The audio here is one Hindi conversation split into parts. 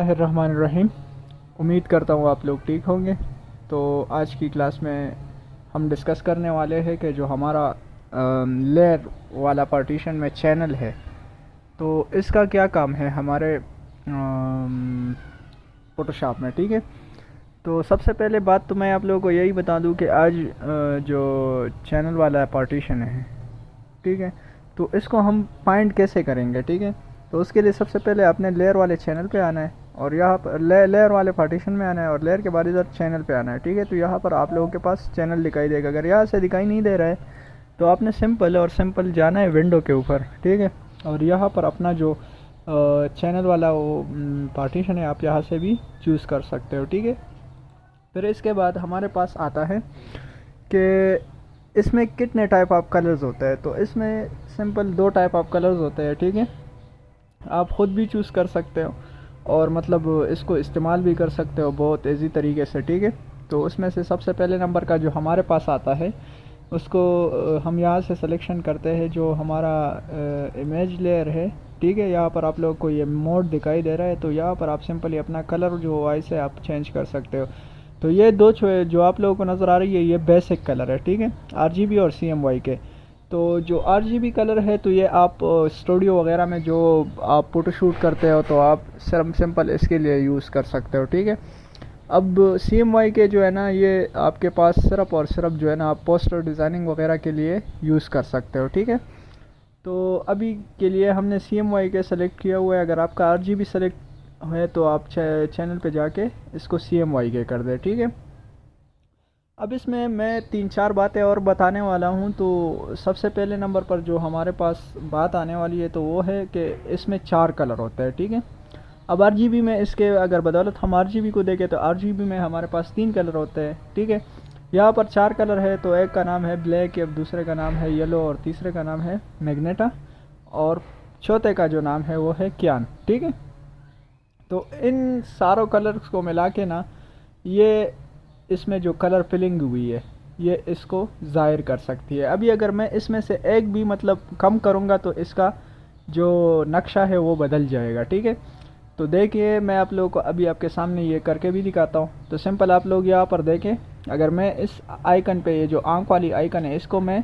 बिस्मिल्लाहिर्रहमानिर्रहीम। उम्मीद करता हूँ आप लोग ठीक होंगे। तो आज की क्लास में हम डिस्कस करने वाले हैं कि जो हमारा लेयर वाला पार्टीशन में चैनल है, तो इसका क्या काम है हमारे फोटोशॉप में। ठीक है, तो सबसे पहले बात तो मैं आप लोगों को यही बता दूं कि आज जो चैनल वाला पार्टीशन है, ठीक है, तो इसको हम फाइंड कैसे करेंगे। ठीक है, तो उसके लिए सबसे पहले आपने लेयर वाले चैनल पे आना है और यहाँ पर लेयर वाले पार्टीशन में आना है और लेयर के बाद इधर चैनल पे आना है। ठीक है, तो यहाँ पर आप लोगों के पास चैनल दिखाई देगा। अगर यहाँ से दिखाई नहीं दे रहा है तो आपने सिंपल जाना है विंडो के ऊपर। ठीक है, और यहाँ पर अपना जो चैनल वाला वो पार्टीशन है आप यहाँ से भी चूज़ कर सकते हो। ठीक है, फिर इसके बाद हमारे पास आता है कि इसमें कितने टाइप ऑफ कलर्स होते हैं। तो इसमें सिंपल 2 टाइप ऑफ कलर्स होते हैं। ठीक है, आप ख़ुद भी चूज़ कर सकते हो और मतलब इसको इस्तेमाल भी कर सकते हो बहुत ईजी तरीके से। ठीक है, तो उसमें से सबसे पहले नंबर का जो हमारे पास आता है उसको हम यहाँ से सिलेक्शन करते हैं जो हमारा इमेज लेयर है। ठीक है, यहाँ पर आप लोग को ये मोड दिखाई दे रहा है, तो यहाँ पर आप सिंपली अपना कलर जो है इसे आप चेंज कर सकते हो। तो ये 2 जो आप लोगों को नज़र आ रही है ये बेसिक कलर है। ठीक है, RGB और CMY के। तो जो RGB कलर है तो ये आप स्टूडियो वगैरह में जो आप फ़ोटो शूट करते हो तो आप सिंपल इसके लिए यूज़ कर सकते हो। ठीक है, अब CMY के जो है ना ये आपके पास सिर्फ और सिर्फ जो है ना आप पोस्टर डिज़ाइनिंग वगैरह के लिए यूज़ कर सकते हो। ठीक है, तो अभी के लिए हमने CMY के सेलेक्ट किया हुआ है। अगर आपका RGB सेलेक्ट है तो आप चैनल पे जाके इसको CMY के कर दे। ठीक है, अब इसमें मैं 3-4 बातें और बताने वाला हूँ। तो सबसे पहले नंबर पर जो हमारे पास बात आने वाली है तो वो है कि इसमें 4 कलर होते हैं। ठीक है, अब RGB में इसके अगर बदौलत हम RGB को देखें तो RGB में हमारे पास 3 कलर होते हैं। ठीक है, यहाँ पर 4 कलर है, तो एक का नाम है ब्लैक, अब दूसरे का नाम है येलो और तीसरे का नाम है मैग्नेटा और चौथे का जो नाम है वो है क्यान। ठीक है, तो इन सारों कलर्स को मिला के ना ये इसमें जो कलर फिलिंग हुई है ये इसको ज़ाहिर कर सकती है। अभी अगर मैं इसमें से एक भी मतलब कम करूँगा तो इसका जो नक्शा है वो बदल जाएगा। ठीक है, तो देखिए मैं आप लोगों को अभी आपके सामने ये करके भी दिखाता हूँ। तो सिंपल आप लोग यहाँ पर देखें, अगर मैं इस आइकन पे ये जो आंख वाली आइकन है इसको मैं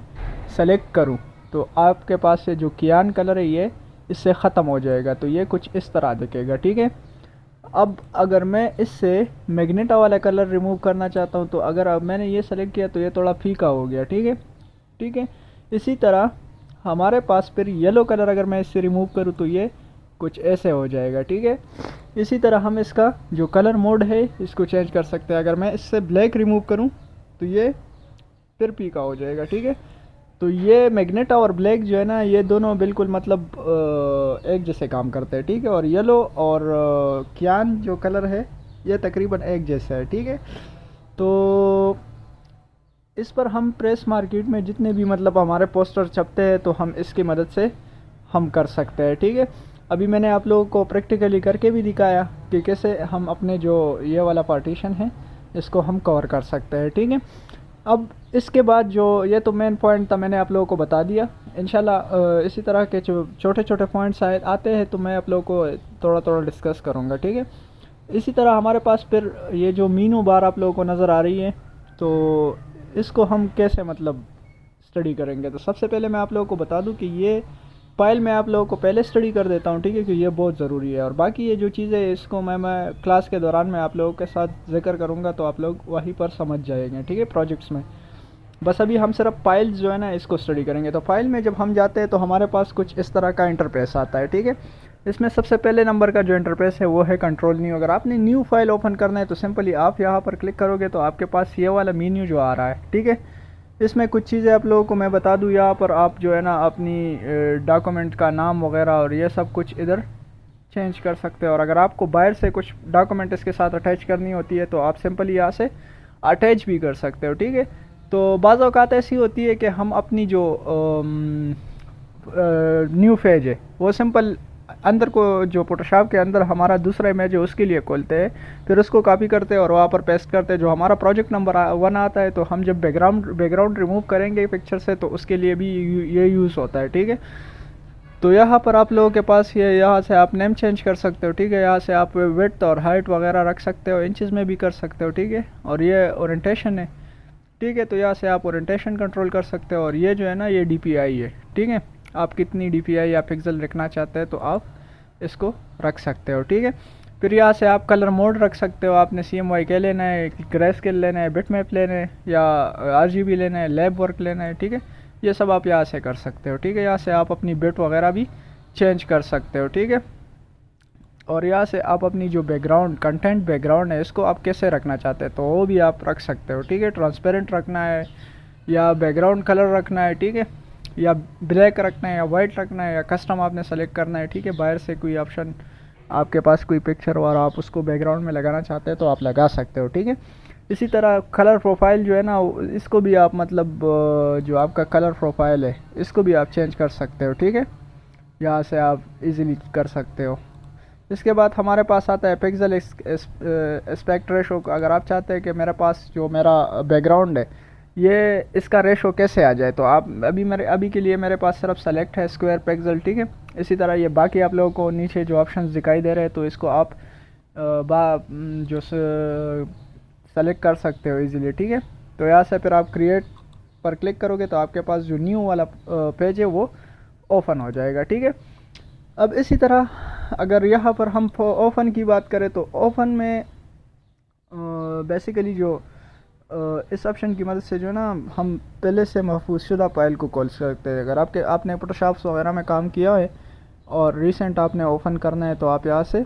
सेलेक्ट करूँ तो आपके पास से जो कियान कलर है ये इससे ख़त्म हो जाएगा, तो ये कुछ इस तरह दिखेगा। ठीक है, अब अगर मैं इससे मैग्नेटा वाला कलर रिमूव करना चाहता हूँ तो अगर अब मैंने ये सेलेक्ट किया तो ये थोड़ा फीका हो गया। ठीक है, ठीक है, इसी तरह हमारे पास फिर येलो कलर अगर मैं इससे रिमूव करूँ तो ये कुछ ऐसे हो जाएगा। ठीक है, इसी तरह हम इसका जो कलर मोड है इसको चेंज कर सकते हैं। अगर मैं इससे ब्लैक रिमूव करूँ तो ये फिर फीका हो जाएगा। ठीक है, तो ये मैग्नेटा और ब्लैक जो है ना ये दोनों बिल्कुल मतलब एक जैसे काम करते हैं। ठीक है, और येलो और क्यान जो कलर है ये तकरीबन एक जैसा है। ठीक है, तो इस पर हम प्रेस मार्केट में जितने भी मतलब हमारे पोस्टर छपते हैं तो हम इसकी मदद से हम कर सकते हैं। ठीक है, अभी मैंने आप लोगों को प्रैक्टिकली करके भी दिखाया कि कैसे हम अपने जो ये वाला पार्टीशन है इसको हम कवर कर सकते हैं। ठीक है, अब इसके बाद जो ये तो मेन पॉइंट था मैंने आप लोगों को बता दिया। इंशाल्लाह इसी तरह के जो छोटे छोटे पॉइंट्स आते हैं तो मैं आप लोगों को थोड़ा थोड़ा डिस्कस करूँगा। ठीक है, इसी तरह हमारे पास फिर ये जो मीनू बार आप लोगों को नज़र आ रही है तो इसको हम कैसे मतलब स्टडी करेंगे। तो सबसे पहले मैं आप लोगों को बता दूं कि ये फाइल मैं आप लोगों को पहले स्टडी कर देता हूं। ठीक है, कि ये बहुत ज़रूरी है और बाकी ये जो चीज़ें इसको मैं क्लास के दौरान मैं आप लोगों के साथ जिक्र करूंगा तो आप लोग वहीं पर समझ जाएंगे। ठीक है, प्रोजेक्ट्स में बस अभी हम सिर्फ फाइल्स जो है ना इसको स्टडी करेंगे। तो फाइल में जब हम जाते हैं तो हमारे पास कुछ इस तरह का इंटरफेस आता है। ठीक है, इसमें सबसे पहले नंबर का जो इंटरफेस है वो है कंट्रोल न्यू। अगर आपने न्यू फाइल ओपन करना है तो सिंपली आप यहाँ पर क्लिक करोगे तो आपके पास ये वाला मेन्यू जो आ रहा है। ठीक है, इसमें कुछ चीज़ें आप लोगों को मैं बता दूं, यहाँ पर आप जो है ना अपनी डॉक्यूमेंट का नाम वगैरह और ये सब कुछ इधर चेंज कर सकते हो। और अगर आपको बाहर से कुछ डॉक्यूमेंट इसके साथ अटैच करनी होती है तो आप सिंपली यहाँ से अटैच भी कर सकते हो। ठीक है, तो बाज़ औक़ात ऐसी होती है कि हम अपनी जो न्यू पेज है वो सिंपल अंदर को जो फोटोशॉप के अंदर हमारा दूसरा इमेज है उसके लिए खोलते हैं, फिर उसको कॉपी करते हैं और वहाँ पर पेस्ट करते हैं। जो हमारा प्रोजेक्ट नंबर 1 आता है तो हम जब बैकग्राउंड रिमूव करेंगे पिक्चर से तो उसके लिए भी ये यूज़ होता है। ठीक है, तो यहाँ पर आप लोगों के पास ये यहाँ से आप नेम चेंज कर सकते हो, ठीक है। यहाँ से आप विड्थ और हाइट वगैरह रख सकते हो, इंचेस में भी कर सकते हो, ठीक है। और ये ओरिएंटेशन है, ठीक है। तो यहाँ से आप ओरिएंटेशन कंट्रोल कर सकते हो। और ये जो है ना, ये DPI है, ठीक है। आप कितनी DPI या पिक्सल रखना चाहते हैं तो आप इसको रख सकते हो, ठीक है। फिर यहाँ से आप कलर मोड रख सकते हो। आपने CMYK लेना है, ग्रे स्केल लेना है, बिटमैप लेना है, या RGB लेना है, लैब वर्क लेना है, ठीक है। ये सब आप यहाँ से कर सकते हो, ठीक है। यहाँ से आप अपनी बिट वगैरह भी चेंज कर सकते हो, ठीक है। और यहाँ से आप अपनी जो बैकग्राउंड कंटेंट बैकग्राउंड है, इसको आप कैसे रखना चाहते हैं तो वो भी आप रख सकते हो, ठीक है। ट्रांसपेरेंट रखना है या बैकग्राउंड कलर रखना है, ठीक है, या ब्लैक रखना है या वाइट रखना है, या कस्टम आपने सेलेक्ट करना है, ठीक है। बाहर से कोई ऑप्शन, आपके पास कोई पिक्चर और आप उसको बैकग्राउंड में लगाना चाहते हैं तो आप लगा सकते हो, ठीक है। इसी तरह कलर प्रोफाइल जो है ना, इसको भी आप मतलब जो आपका कलर प्रोफाइल है इसको भी आप चेंज कर सकते हो, ठीक है। यहाँ से आप इजीली कर सकते हो। इसके बाद हमारे पास आता है पिक्सल एस्पेक्ट रेशो। अगर आप चाहते हैं कि मेरे पास जो मेरा बैकग्राउंड है ये इसका रेशो कैसे आ जाए, तो आप अभी के लिए मेरे पास सिर्फ सेलेक्ट है स्क्वायर पिक्सल, ठीक है। इसी तरह ये बाकी आप लोगों को नीचे जो ऑप्शंस दिखाई दे रहे हैं तो इसको आप जो सेलेक्ट कर सकते हो इजीली, ठीक है। तो यहाँ से फिर आप क्रिएट पर क्लिक करोगे तो आपके पास जो न्यू वाला पेज है वो ओपन हो जाएगा, ठीक है। अब इसी तरह अगर यहाँ पर हम ओपन की बात करें तो ओपन में बेसिकली जो इस ऑप्शन की मदद से जो है ना, हम पहले से महफूज शुदा फाइल को खोल सकते हैं। अगर आपने फोटोशॉप वगैरह में काम किया है और रिसेंट आपने ओपन करना है तो आप यहाँ से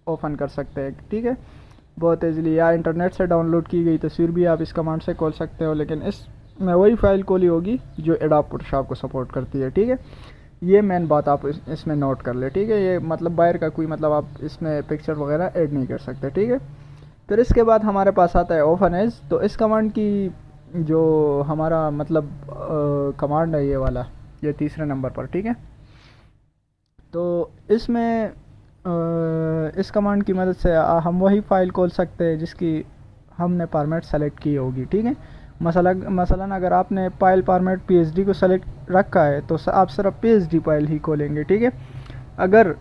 ओपन कर सकते हैं, ठीक है, बहुत ईजीली। या इंटरनेट से डाउनलोड की गई तस्वीर भी आप इस कमांड से खोल सकते हो, लेकिन इसमें वही फाइल खोली होगी जो एडोब फोटोशॉप को सपोर्ट करती है, ठीक है। ये मेन बात आप इसमें नोट कर ले, ठीक है। ये मतलब बाहर का कोई मतलब आप इसमें पिक्चर वगैरह ऐड नहीं कर सकते, ठीक है। फिर इसके बाद हमारे पास आता है ओपन एज। तो इस कमांड की जो हमारा मतलब कमांड है ये वाला, ये तीसरे नंबर पर, ठीक है। तो इसमें इस कमांड की मदद से हम वही फाइल खोल सकते हैं जिसकी हमने फॉर्मेट सेलेक्ट की होगी, ठीक है। मसलन अगर आपने फाइल फॉर्मेट PSD को सेलेक्ट रखा है तो आप सिर्फ PSD फाइल ही खोलेंगे, ठीक है। अगर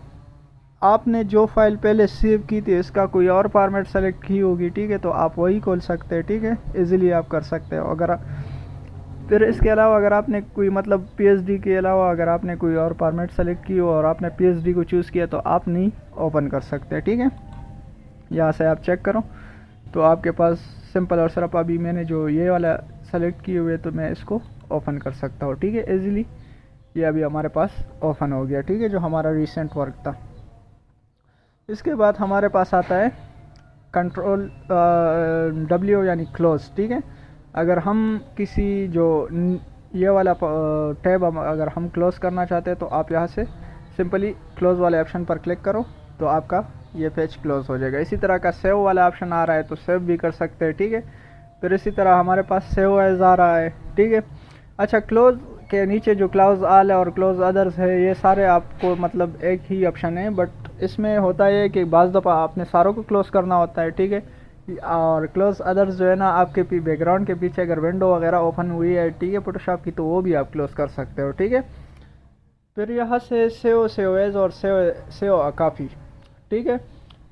आपने जो फाइल पहले सेव की थी इसका कोई और फॉर्मेट सेलेक्ट की होगी, ठीक है, तो आप वही खोल सकते हैं, ठीक है। इजीली आप कर सकते हो। अगर फिर इसके अलावा अगर आपने कोई मतलब PSD के अलावा अगर आपने कोई और फॉर्मेट सेलेक्ट की हो और आपने PSD को चूज़ किया तो आप नहीं ओपन कर सकते, ठीक है। यहाँ से आप चेक करो तो आपके पास सिंपल और सिर्फ अभी मैंने जो ये वाला सेलेक्ट किए हुए तो मैं इसको ओपन कर सकता हूँ, ठीक है, इजीली। ये अभी हमारे पास ओपन हो गया, ठीक है, जो हमारा रिसेंट वर्क था। इसके बाद हमारे पास आता है कंट्रोल W यानी क्लोज, ठीक है। अगर हम किसी जो ये वाला टैब अगर हम क्लोज़ करना चाहते हैं तो आप यहाँ से सिंपली क्लोज़ वाले ऑप्शन पर क्लिक करो तो आपका ये पेज क्लोज़ हो जाएगा। इसी तरह का सेव वाला ऑप्शन आ रहा है तो सेव भी कर सकते हैं, ठीक है। फिर इसी तरह हमारे पास सेव एज आ रहा है, ठीक है। अच्छा, क्लोज़ के नीचे जो क्लोज़ ऑल है और क्लोज़ अदर्स है ये सारे आपको मतलब एक ही ऑप्शन है, बट इसमें होता है कि बाज़ दफ़ा आपने सारों को क्लोज़ करना होता है, ठीक है। और क्लोज अदर्स जो है ना, आपके बैकग्राउंड के पीछे अगर विंडो वगैरह ओपन हुई है, ठीक है, फोटोशॉप की, तो वो भी आप क्लोज कर सकते हो, ठीक है। फिर यहाँ से सेव एज और सेव काफ़ी, ठीक है।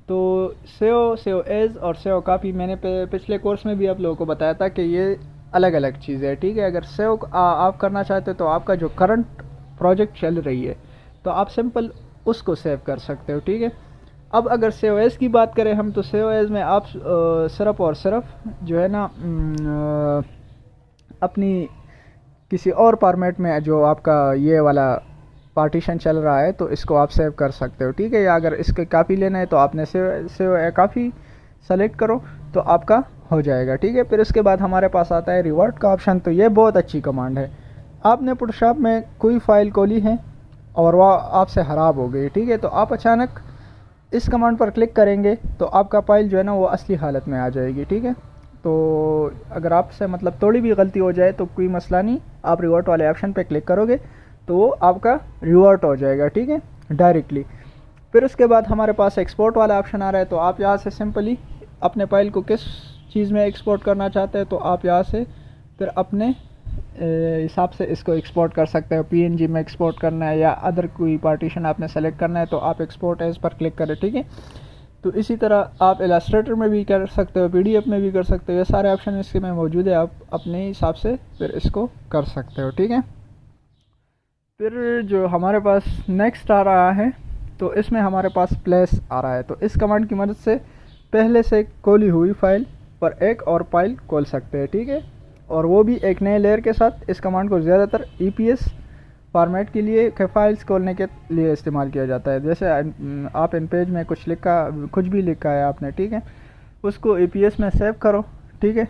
तो सेव एज और सेव काफ़ी मैंने पिछले कोर्स में भी आप लोगों को बताया था कि ये अलग अलग चीज़ है, ठीक है। अगर सेव आप करना चाहते हो तो आपका जो करंट प्रोजेक्ट चल रही है तो आप सिंपल उसको सेव कर सकते हो, ठीक है। अब अगर सेव एज की बात करें हम तो सेव एज में आप सिर्फ और सिर्फ जो है ना अपनी किसी और फॉर्मेट में जो आपका ये वाला पार्टीशन चल रहा है तो इसको आप सेव कर सकते हो, ठीक है। या अगर इसके काफ़ी लेना है तो आपने सेव काफ़ी सेलेक्ट करो तो आपका हो जाएगा, ठीक है। फिर इसके बाद हमारे पास आता है रिवर्ट का ऑप्शन। तो ये बहुत अच्छी कमांड है। आपने फोटोशॉप में कोई फ़ाइल खोली है और वह आपसे ख़राब हो गई, ठीक है, तो आप अचानक इस कमांड पर क्लिक करेंगे तो आपका फाइल जो है ना वो असली हालत में आ जाएगी, ठीक है। तो अगर आपसे मतलब थोड़ी भी गलती हो जाए तो कोई मसला नहीं, आप रिवर्ट वाले ऑप्शन पे क्लिक करोगे तो वो आपका रिवर्ट हो जाएगा, ठीक है, डायरेक्टली। फिर उसके बाद हमारे पास एक्सपोर्ट वाला ऑप्शन आ रहा है। तो आप यहाँ से सिंपली अपने फाइल को किस चीज़ में एक्सपोर्ट करना चाहते हैं तो आप यहाँ से फिर अपने हिसाब से इसको एक्सपोर्ट कर सकते हो। पीएनजी में एक्सपोर्ट करना है या अदर कोई पार्टीशन आपने सेलेक्ट करना है तो आप एक्सपोर्ट एज पर क्लिक करें, ठीक है। तो इसी तरह आप इलास्ट्रेटर में भी कर सकते हो, पीडीएफ में भी कर सकते हो, ये सारे ऑप्शन इसके में मौजूद है, आप अपने हिसाब से फिर इसको कर सकते हो, ठीक है। फिर जो हमारे पास नेक्स्ट आ रहा है तो इसमें हमारे पास प्लेस आ रहा है। तो इस कमांड की मदद से पहले से खोली हुई फाइल पर एक और फाइल खोल सकते हैं, ठीक है। और वो भी एक नए लेयर के साथ। इस कमांड को ज़्यादातर ईपीएस फॉर्मेट के लिए फाइल्स खोलने के लिए इस्तेमाल किया जाता है। जैसे आप इन पेज में कुछ भी लिखा है आपने, ठीक है, उसको ईपीएस में सेव करो, ठीक है।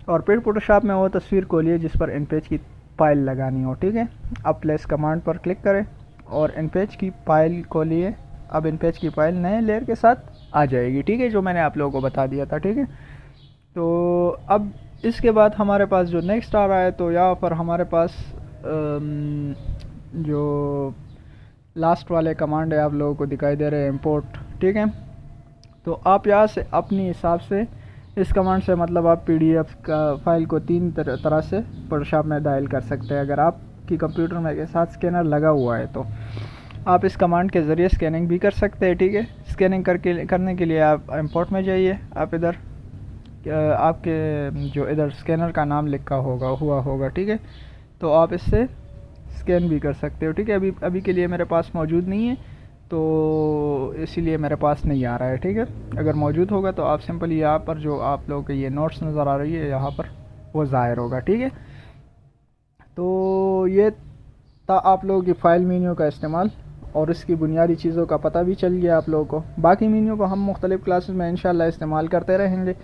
और फिर फोटोशॉप में वो तस्वीर खोलिए जिस पर इन पेज की फाइल लगानी हो, ठीक है। अब प्लेस कमांड पर क्लिक करें और इन पेज की फाइल खोलिए। अब इन पेज की फाइल नए लेयर के साथ आ जाएगी, ठीक है, जो मैंने आप लोगों को बता दिया था, ठीक है। तो अब इसके बाद हमारे पास जो नेक्स्ट आ रहा है तो यहाँ पर हमारे पास जो लास्ट वाले कमांड है आप लोगों को दिखाई दे रहे हैं, इंपोर्ट, ठीक है। तो आप यहाँ से अपनी हिसाब से इस कमांड से मतलब आप पीडीएफ का फाइल को 3 तरह से फोटोशॉप में दाखिल कर सकते हैं। अगर आपकी कंप्यूटर में के साथ स्कैनर लगा हुआ है तो आप इस कमांड के ज़रिए स्कैनिंग भी कर सकते हैं, ठीक है। स्कैनिंग करने के लिए आप इंपोर्ट में जाइए। आप इधर आपके जो इधर स्कैनर का नाम लिखा होगा, ठीक है, तो आप इससे स्कैन भी कर सकते हो, ठीक है। अभी के लिए मेरे पास मौजूद नहीं है तो इसीलिए मेरे पास नहीं आ रहा है, ठीक है। अगर मौजूद होगा तो आप सिंपली यहाँ पर जो आप लोगों के ये नोट्स नज़र आ रही है यहाँ पर वो ज़ाहिर होगा, ठीक है। तो ये था आप लोगों की फ़ाइल मेन्यू का इस्तेमाल और इसकी बुनियादी चीज़ों का पता भी चल गया आप लोगों को। बाकी मेन्यू को हम मुख्तलिफ़ क्लासेस में इंशाल्लाह इस्तेमाल करते रहेंगे।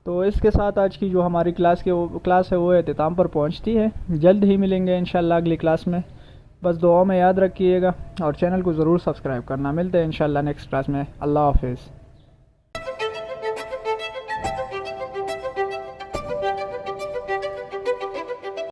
तो इसके साथ आज की जो हमारी क्लास है वो इख्तिताम पर पहुंचती है। जल्द ही मिलेंगे इंशाल्लाह अगली क्लास में। बस दुआ में याद रखिएगा और चैनल को ज़रूर सब्सक्राइब करना। मिलते हैं इंशाल्लाह नेक्स्ट क्लास में। अल्लाह हाफिज़।